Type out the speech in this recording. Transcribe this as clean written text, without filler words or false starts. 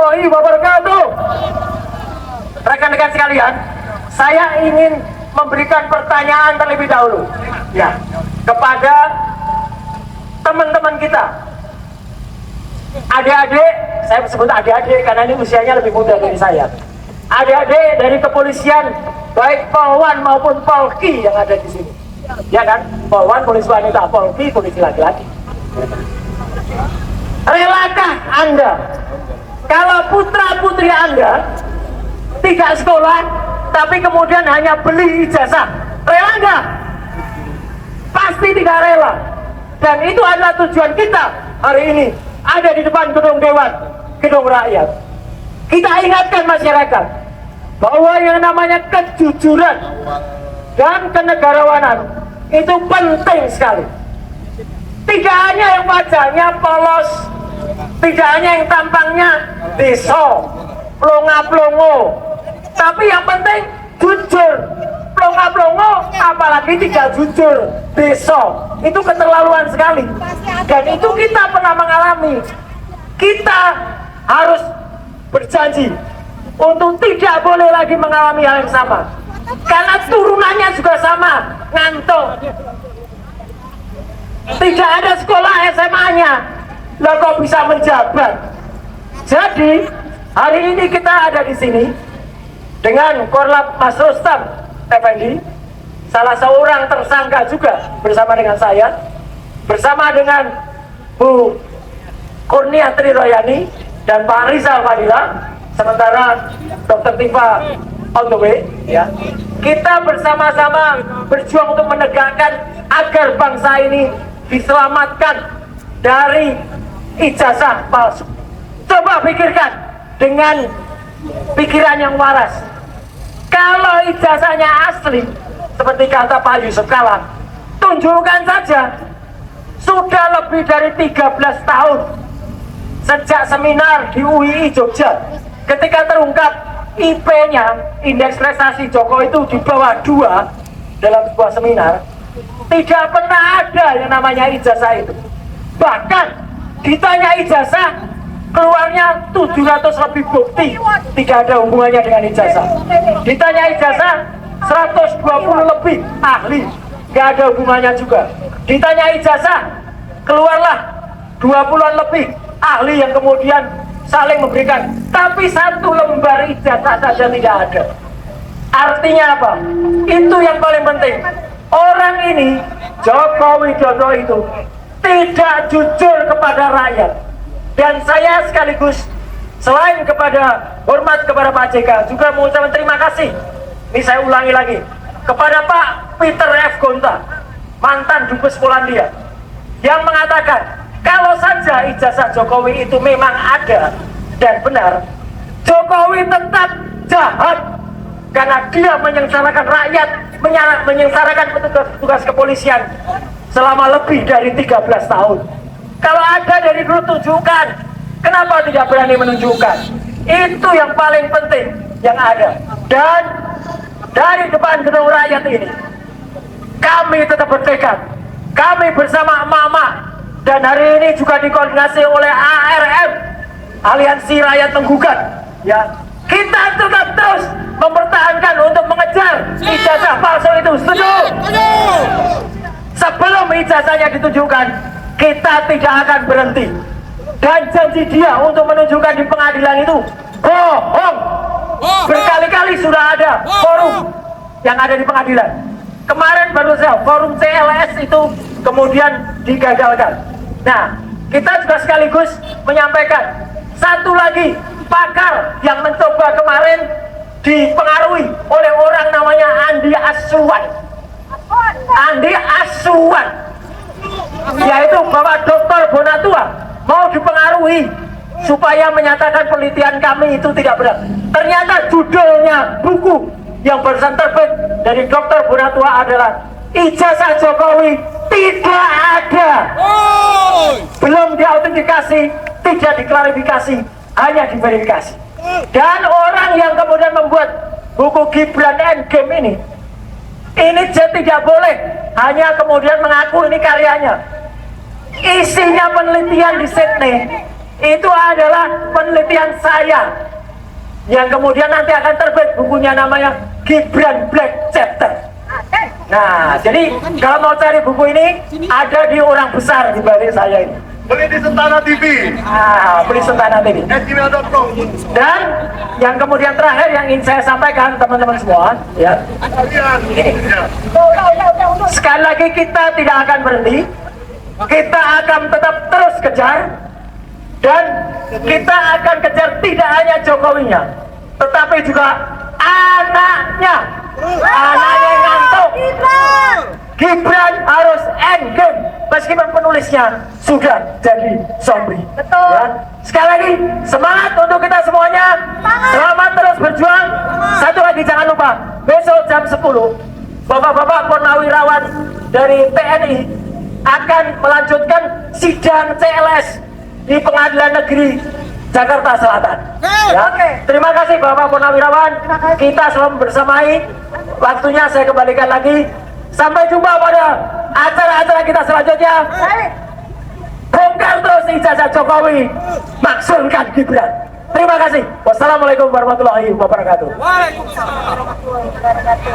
warahmatullahi wabarakatuh. Rekan-rekan sekalian, saya ingin memberikan pertanyaan terlebih dahulu ya kepada teman-teman kita, adik-adik. Saya sebut adik-adik karena ini usianya lebih muda dari saya. Adik-adik dari kepolisian, baik Polwan maupun Polki yang ada di sini, ya kan? Polwan polisi wanita, Polki polisi laki-laki. Relakah Anda kalau putra-putri Anda tidak sekolah, tapi kemudian hanya beli ijazah? Rela nggak? Pasti tidak rela. Dan itu adalah tujuan kita hari ini ada di depan gedung Dewan, gedung rakyat. Kita ingatkan masyarakat bahwa yang namanya kejujuran dan kenegarawanan itu penting sekali. Tidak hanya yang wajahnya polos, tidak hanya yang tampangnya deso, plonga-plongo, tapi yang penting jujur. Plonga-plongo apalagi tidak jujur, deso, itu keterlaluan sekali. Dan itu kita pernah mengalami. Kita harus berjanji untuk tidak boleh lagi mengalami hal yang sama, karena turunannya juga sama, ngantuk. Tidak ada sekolah SMA-nya, lah kok bisa menjabat. Jadi hari ini kita ada di sini dengan Korlap Mas Rustam Effendi, salah seorang tersangka juga bersama dengan saya, bersama dengan Bu Kurnia Triroyani dan Pak Rizal Fadila, sementara Dr. Tifa on the way. Ya, kita bersama-sama berjuang untuk menegakkan agar bangsa ini diselamatkan dari ijazah palsu. Coba pikirkan dengan pikiran yang waras. Kalau ijazahnya asli, seperti kata Pak Yusuf Kala, tunjukkan saja. Sudah lebih dari 13 tahun sejak seminar di UII Jogja, ketika terungkap IP-nya, indeks prestasi Jokowi itu di bawah 2 dalam sebuah seminar, tidak pernah ada yang namanya ijazah itu. Bahkan ditanya ijazah, keluarnya 700 lebih bukti tidak ada hubungannya dengan ijazah. Ditanya ijazah, 120 lebih ahli, nggak ada hubungannya juga. Ditanya ijazah, keluarlah 20-an lebih ahli yang kemudian saling memberikan, tapi 1 lembar ijazah saja tidak ada. Artinya apa? Itu yang paling penting. Orang ini, Joko Widodo itu tidak jujur kepada rakyat. Dan saya sekaligus selain kepada hormat kepada Pak JK, juga mengucapkan terima kasih. Ini saya ulangi lagi kepada Pak Peter F. Gonta, mantan Dubes Polandia, yang mengatakan kalau saja ijazah Jokowi itu memang ada dan benar, Jokowi tetap jahat karena dia menyengsarakan rakyat, menyengsarakan petugas kepolisian selama lebih dari 13 tahun. Kalau ada dari dulu tunjukkan, kenapa tidak berani menunjukkan? Itu yang paling penting yang ada. Dan dari depan gedung rakyat ini, kami tetap bertekad, kami bersama emak-emak, dan hari ini juga dikoordinasi oleh ARM, Aliansi Rakyat Menggugat, ya, kita tetap terus mempertahankan untuk mengejar ijazah palsu itu. Setuju? Sebelum ijazahnya ditunjukkan, kita tidak akan berhenti. Dan janji dia untuk menunjukkan di pengadilan itu bohong. Berkali-kali sudah ada forum yang ada di pengadilan. Kemarin baru saja forum CLS itu kemudian digagalkan. Nah, kita juga sekaligus menyampaikan satu lagi pakar yang mencoba kemarin dipengaruhi oleh orang namanya Andi Asuwan. Andi Asuwan, yaitu Bapak Dr. Bonatua, mau dipengaruhi supaya menyatakan penelitian kami itu tidak benar. Ternyata judulnya buku yang barusan terbit dari Dr. Bonatua adalah ijazah Jokowi tidak ada, belum diautentikasi, tidak diklarifikasi, hanya diverifikasi. Dan orang yang kemudian membuat buku Gibran Endgame ini tidak boleh hanya kemudian mengaku ini karyanya. Isinya penelitian di Sydney Itu adalah penelitian saya yang kemudian nanti akan terbit bukunya, namanya Gibran Black Chapter. Nah, jadi kalau mau cari buku ini ada di orang besar di balik saya ini. Beli di Sentana TV. Beli Sentana TV. @gmail.com. Dan yang kemudian terakhir yang ingin saya sampaikan teman-teman semua, ya. Sekali lagi kita tidak akan berhenti. Kita akan tetap terus kejar, dan kita akan kejar tidak hanya Jokowinya, tetapi juga anaknya. Anaknya yang ngantuk. Gibran harus end game, meskipun penulisnya sudah jadi zombie. Betul. Ya. Sekali lagi semangat untuk kita semuanya. Selamat terus berjuang. Satu lagi jangan lupa, besok jam 10 Bapak-bapak Purnawirawan dari TNI akan melanjutkan sidang CLS di Pengadilan Negeri Jakarta Selatan. Ya. Terima kasih Bapak Purnawirawan. Kita selalu bersamai. Waktunya saya kembalikan lagi. Sampai jumpa pada acara-acara kita selanjutnya. Bongkar terus ijazah Jokowi, maksulkan Gibran. Terima kasih. Wassalamualaikum warahmatullahi wabarakatuh. Waalaikumsalam warahmatullahi wabarakatuh.